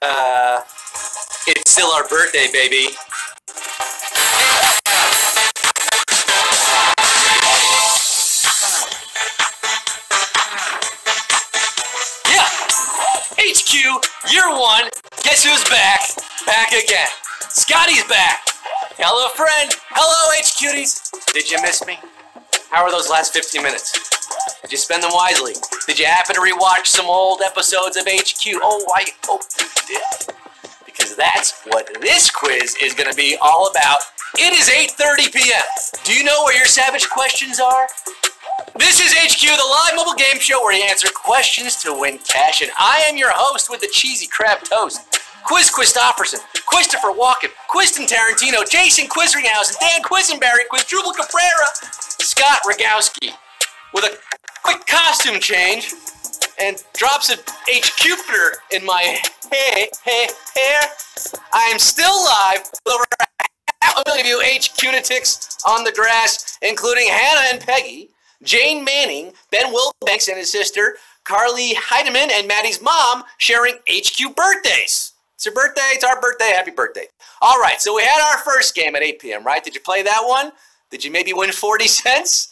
It's still our birthday, baby. Yeah! HQ, year one. Guess who's back? Back again. Scotty's back. Hello, friend. Hello, HQties. Did you miss me? How were those last 15 minutes? Did you spend them wisely? Did you happen to rewatch some old episodes of HQ? Oh, I hope you did. Because that's what this quiz is going to be all about. It is 8:30 p.m. Do you know where your savage questions are? This is HQ, the live mobile game show where you answer questions to win cash. And I am your host with the cheesy crab toast. Quiz Christopherson, Christopher Walken, Quiston Tarantino, Jason Quizringhausen, Dan Quisenberry, Quizjubal Caprera, Scott Rogowski. With a quick costume change and drops of HQ-ter in my hair, I am still live with over half a million of you HQ-natics on the grass, including Hannah and Peggy, Jane Manning, Ben Wilbanks and his sister, Carly Heidemann, and Maddie's mom sharing HQ birthdays. It's your birthday, it's our birthday, happy birthday. All right, so we had our first game at 8 p.m., right? Did you play that one? Did you maybe win 40 cents?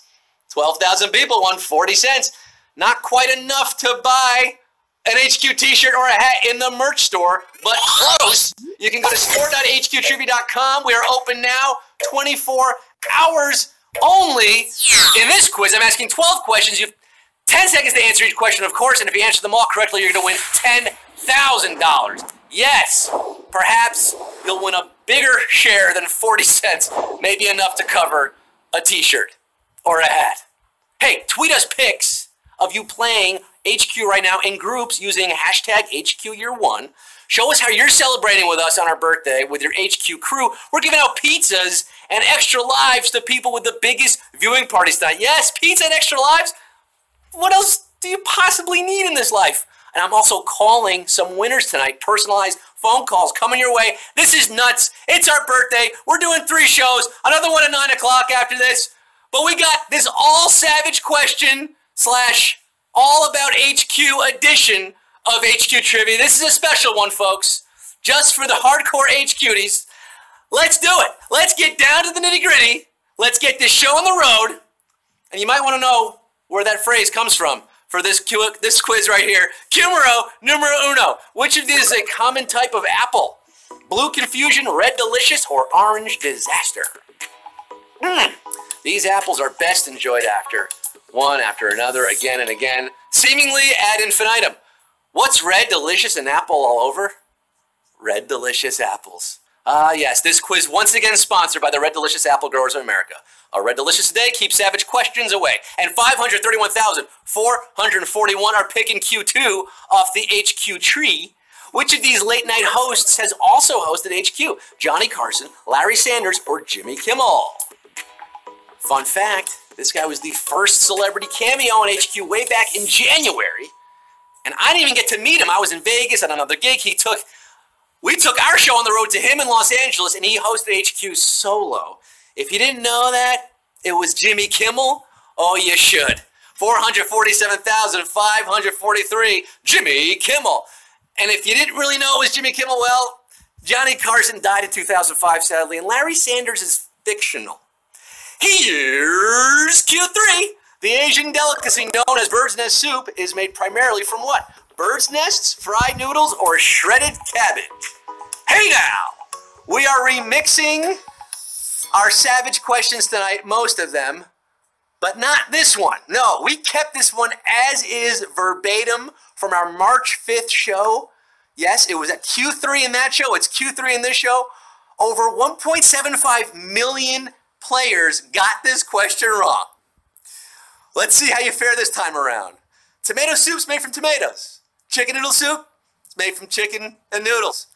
12,000 people won 40 cents. Not quite enough to buy an HQ t-shirt or a hat in the merch store, but close. You can go to store.hqtrivia.com. We are open now, 24 hours only. In this quiz, I'm asking 12 questions. You have 10 seconds to answer each question, of course, and if you answer them all correctly, you're going to win $10,000. Yes, perhaps you'll win a bigger share than 40 cents, maybe enough to cover a t-shirt or a hat. Hey, tweet us pics of you playing HQ right now in groups using hashtag HQYear1. Show us how you're celebrating with us on our birthday with your HQ crew. We're giving out pizzas and extra lives to people with the biggest viewing parties tonight. Yes, pizza and extra lives. What else do you possibly need in this life? And I'm also calling some winners tonight. Personalized phone calls coming your way. This is nuts. It's our birthday. We're doing 3 shows. Another one at 9 o'clock after this. But we got this all savage question / all about HQ edition of HQ Trivia. This is a special one, folks. Just for the hardcore HQties. Let's do it. Let's get down to the nitty gritty. Let's get this show on the road. And you might want to know where that phrase comes from for this quiz right here. Numero uno. Which of these is a common type of apple? Blue confusion, red delicious, or orange disaster? These apples are best enjoyed one after another, again and again, seemingly ad infinitum. What's red delicious and apple all over? Red delicious apples. Yes, this quiz once again sponsored by the Red Delicious Apple Growers of America. A Red Delicious today keeps savage questions away. And 531,441 are picking Q2 off the HQ tree. Which of these late night hosts has also hosted HQ? Johnny Carson, Larry Sanders, or Jimmy Kimmel? Fun fact, this guy was the first celebrity cameo on HQ way back in January. And I didn't even get to meet him. I was in Vegas at another gig. We took our show on the road to him in Los Angeles, and he hosted HQ solo. If you didn't know that, it was Jimmy Kimmel. Oh, you should. 447,543, Jimmy Kimmel. And if you didn't really know it was Jimmy Kimmel, well, Johnny Carson died in 2005, sadly, and Larry Sanders is fictional. Here's Q3. The Asian delicacy known as bird's nest soup is made primarily from what? Bird's nests, fried noodles, or shredded cabbage? Hey now! We are remixing our savage questions tonight, most of them, but not this one. No, we kept this one as is verbatim from our March 5th show. Yes, it was at Q3 in that show. It's Q3 in this show. Over 1.75 million players got this question wrong. Let's see how you fare this time around. Tomato soup's made from tomatoes. Chicken noodle soup is made from chicken and noodles.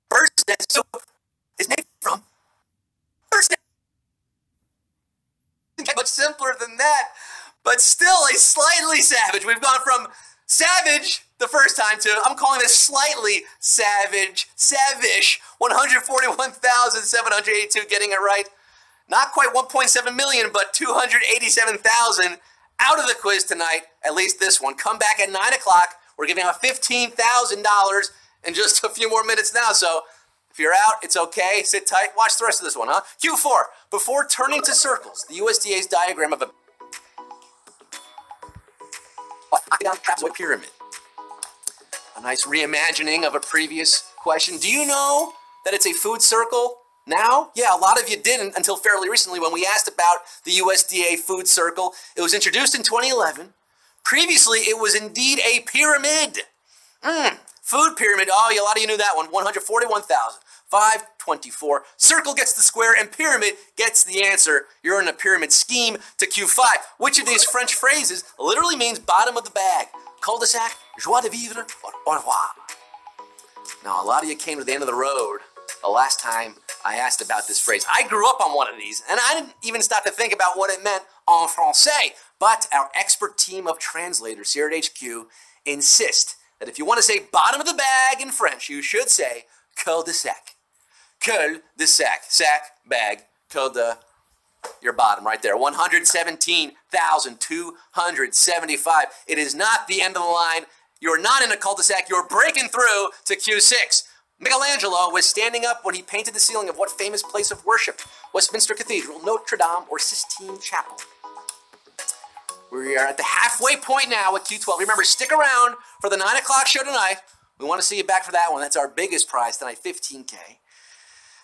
Bird's nest soup is made from bird's nest. Much simpler than that, but still a slightly savage. We've gone from savage the first time to, I'm calling this slightly savish, 141,782 getting it right. Not quite 1.7 million, but 287,000 out of the quiz tonight, at least this one. Come back at 9 o'clock. We're giving out $15,000 in just a few more minutes now, so if you're out, it's okay. Sit tight. Watch the rest of this one, huh? Q4. Before turning to circles, the USDA's diagram of a trapezoid pyramid. A nice reimagining of a previous question. Do you know that it's a food circle now? Yeah, a lot of you didn't until fairly recently when we asked about the USDA food circle. It was introduced in 2011. Previously, it was indeed a pyramid. Food pyramid. Oh, yeah, a lot of you knew that one. 141,524. Circle gets the square and pyramid gets the answer. You're in a pyramid scheme to Q5. Which of these French phrases literally means bottom of the bag? Cul-de-sac, joie de vivre, or au revoir? Now, a lot of you came to the end of the road the last time I asked about this phrase. I grew up on one of these, and I didn't even stop to think about what it meant en français. But our expert team of translators here at HQ insist that if you want to say bottom of the bag in French, you should say cul-de-sac. Cul-de-sac. Sac, bag, cul-de, your bottom right there. 117,275. It is not the end of the line. You're not in a cul-de-sac. You're breaking through to Q6. Michelangelo was standing up when he painted the ceiling of what famous place of worship? Westminster Cathedral, Notre Dame, or Sistine Chapel? We are at the halfway point now with Q12. Remember, stick around for the 9 o'clock show tonight. We want to see you back for that one. That's our biggest prize tonight, $15K.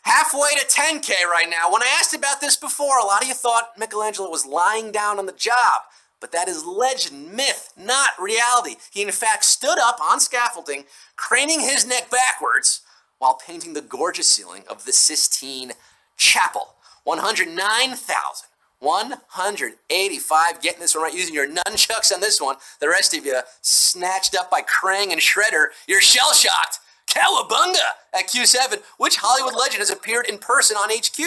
Halfway to 10K right now. When I asked about this before, a lot of you thought Michelangelo was lying down on the job. But that is legend, myth, not reality. He in fact stood up on scaffolding, craning his neck backwards while painting the gorgeous ceiling of the Sistine Chapel. 109,185. Getting this one right, using your nunchucks on this one. The rest of you snatched up by Krang and Shredder. You're shell-shocked. Cowabunga at Q7. Which Hollywood legend has appeared in person on HQ?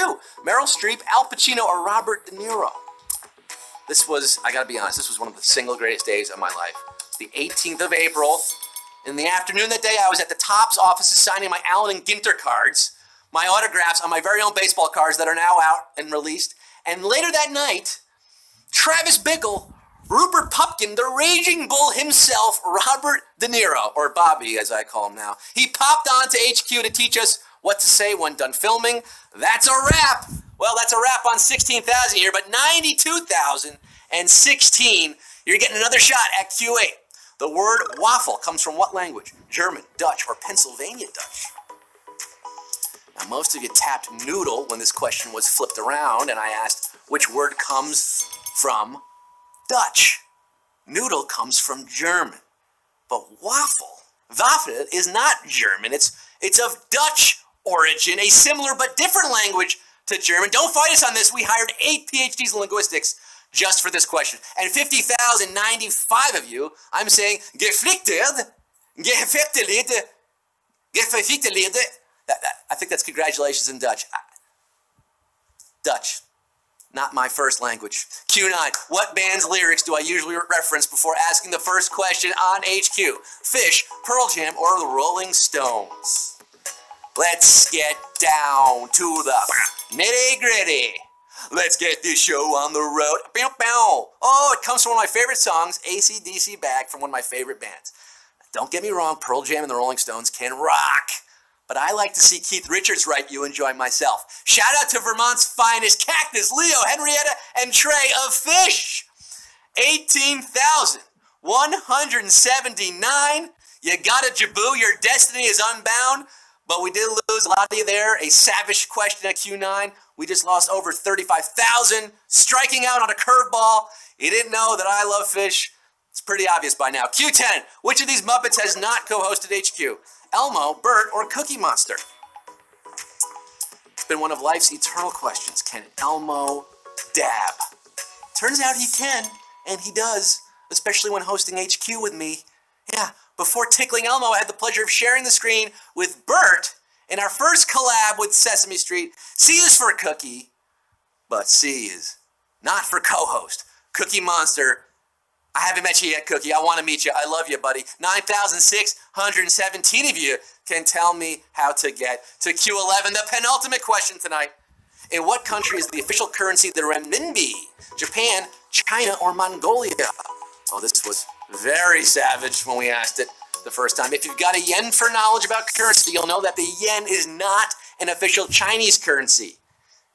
Meryl Streep, Al Pacino, or Robert De Niro? This was, I gotta be honest, this was one of the single greatest days of my life. The 18th of April. In the afternoon that day, I was at the Topps offices signing my Allen and Ginter cards, my autographs on my very own baseball cards that are now out and released. And later that night, Travis Bickle, Rupert Pupkin, the Raging Bull himself, Robert De Niro, or Bobby as I call him now, he popped on to HQ to teach us what to say when done filming. That's a wrap. Well, that's a wrap on 16,000 here, but 92,016, you're getting another shot at Q8. The word waffle comes from what language? German, Dutch, or Pennsylvania Dutch? Now, most of you tapped noodle when this question was flipped around, and I asked which word comes from Dutch. Noodle comes from German, but waffle, Waffel, is not German. It's of Dutch origin, a similar but different language to German. Don't fight us on this. We hired 8 PhDs in linguistics just for this question. And 50,095 of you, I'm saying, geflichtet, gefechtelied, gefechtelied. I think that's congratulations in Dutch. Dutch, not my first language. Q9, what band's lyrics do I usually reference before asking the first question on HQ? Fish, Pearl Jam, or the Rolling Stones? Let's get down to the nitty-gritty. Let's get this show on the road. Bow, bow. Oh, it comes from one of my favorite songs, AC/DC Back, from one of my favorite bands. Don't get me wrong, Pearl Jam and the Rolling Stones can rock. But I like to see Keith Richards write You Enjoy Myself. Shout out to Vermont's finest Cactus, Leo, Henrietta, and Trey of Fish. 18,179. You got it, Jaboo. Your destiny is unbound. But we did lose a lot of you there. A savage question at Q9. We just lost over 35,000. Striking out on a curveball. You didn't know that I love fish. It's pretty obvious by now. Q10. Which of these Muppets has not co-hosted HQ? Elmo, Bert, or Cookie Monster? It's been one of life's eternal questions. Can Elmo dab? Turns out he can, and he does, especially when hosting HQ with me. Yeah, before tickling Elmo, I had the pleasure of sharing the screen with Bert in our first collab with Sesame Street. C is for Cookie, but C is not for co-host. Cookie Monster. I haven't met you yet, Cookie. I want to meet you. I love you, buddy. 9,617 of you can tell me how to get to Q11, the penultimate question tonight. In what country is the official currency the renminbi? Japan, China, or Mongolia? Oh, this was very savage when we asked it. the first time. If you've got a yen for knowledge about currency, you'll know that the yen is not an official Chinese currency.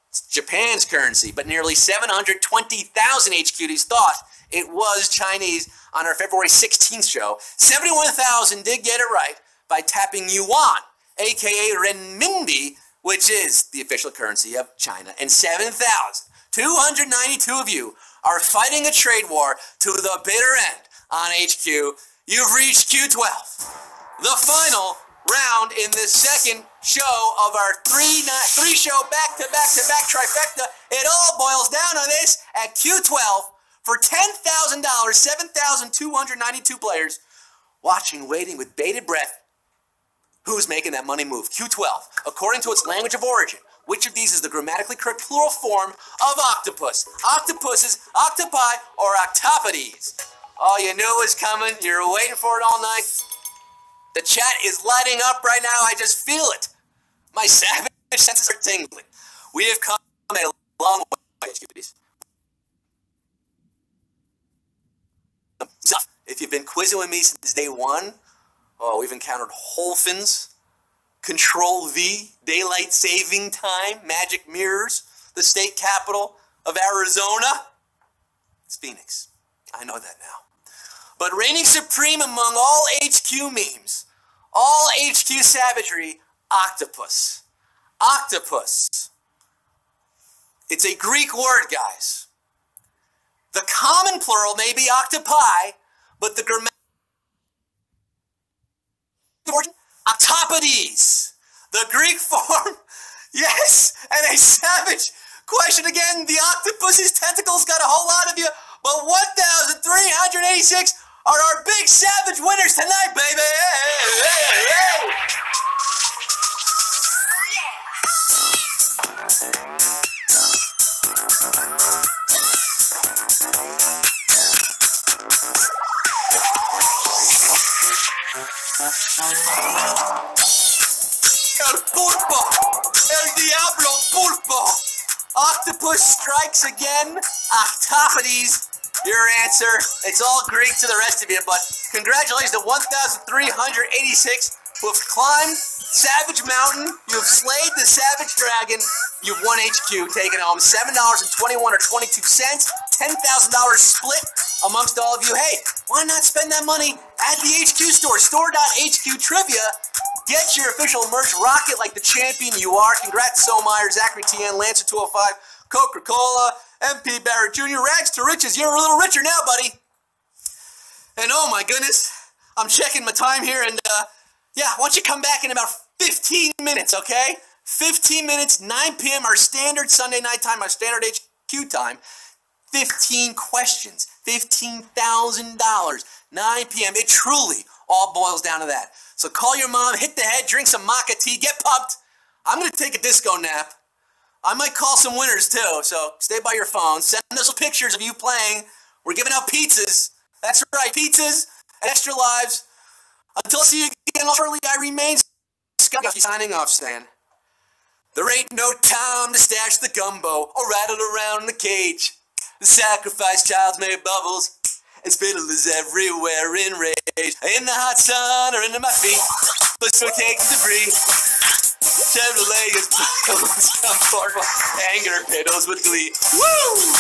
It's Japan's currency, but nearly 720,000 HQDs thought it was Chinese on our February 16th show. 71,000 did get it right by tapping yuan, aka renminbi, which is the official currency of China. And 7,292 of you are fighting a trade war to the bitter end on HQ. You've reached Q12, the final round in the second show of our three-show back-to-back-to-back trifecta. It all boils down to this at Q12 for $10,000, 7,292 players watching, waiting with bated breath. Who's making that money move? Q12, according to its language of origin. Which of these is the grammatically correct plural form of octopus? Octopuses, octopi, or octopodes? All you knew was coming. You're waiting for it all night. The chat is lighting up right now. I just feel it. My savage senses are tingling. We have come a long way, cuties. So, if you've been quizzing with me since day one, we've encountered whole fins, Control V, daylight saving time, magic mirrors, the state capital of Arizona. It's Phoenix. I know that now. But reigning supreme among all HQ memes, all HQ savagery, octopus. Octopus. It's a Greek word, guys. The common plural may be octopi, but the grammatical origin, octopodes. The Greek form, yes, and a savage question again. The octopus's tentacles got a whole lot of you, but 1,386 are our big savage winners tonight, baby. El pulpo, el diablo pulpo. Octopus strikes again. Octopodes, your answer. It's all Greek to the rest of you, but congratulations to 1,386 who have climbed Savage Mountain. You've slayed the Savage Dragon. You've won HQ, taking home $7.21 or 22 cents. $10,000 split amongst all of you. Hey, why not spend that money at the HQ store? Store.HQ Trivia. Get your official merch. Rock it like the champion you are. Congrats, So Meyer, Zachary TN, Lancer 205, Coca-Cola, MP Barrett Jr., Rags to Riches. You're a little richer now, buddy. And oh my goodness, I'm checking my time here, and yeah, why don't you come back in about 15 minutes, okay? 15 minutes, 9 p.m., our standard Sunday night time, our standard HQ time. 15 questions, $15,000, 9 p.m. It truly all boils down to that. So call your mom, hit the head, drink some maca tea, get pumped. I'm going to take a disco nap. I might call some winners too, so stay by your phone. Send us pictures of you playing. We're giving out pizzas. That's right, pizzas, extra lives. Until I see you again, shortly I remain Scott. Signing off, Stan. There ain't no time to stash the gumbo or rattle around in the cage. The sacrifice child's made bubbles, and spittlers everywhere in rage. In the hot sun or into my feet, let's go take the debris. Chevrolet is some form of anger piddles with glee. Woo!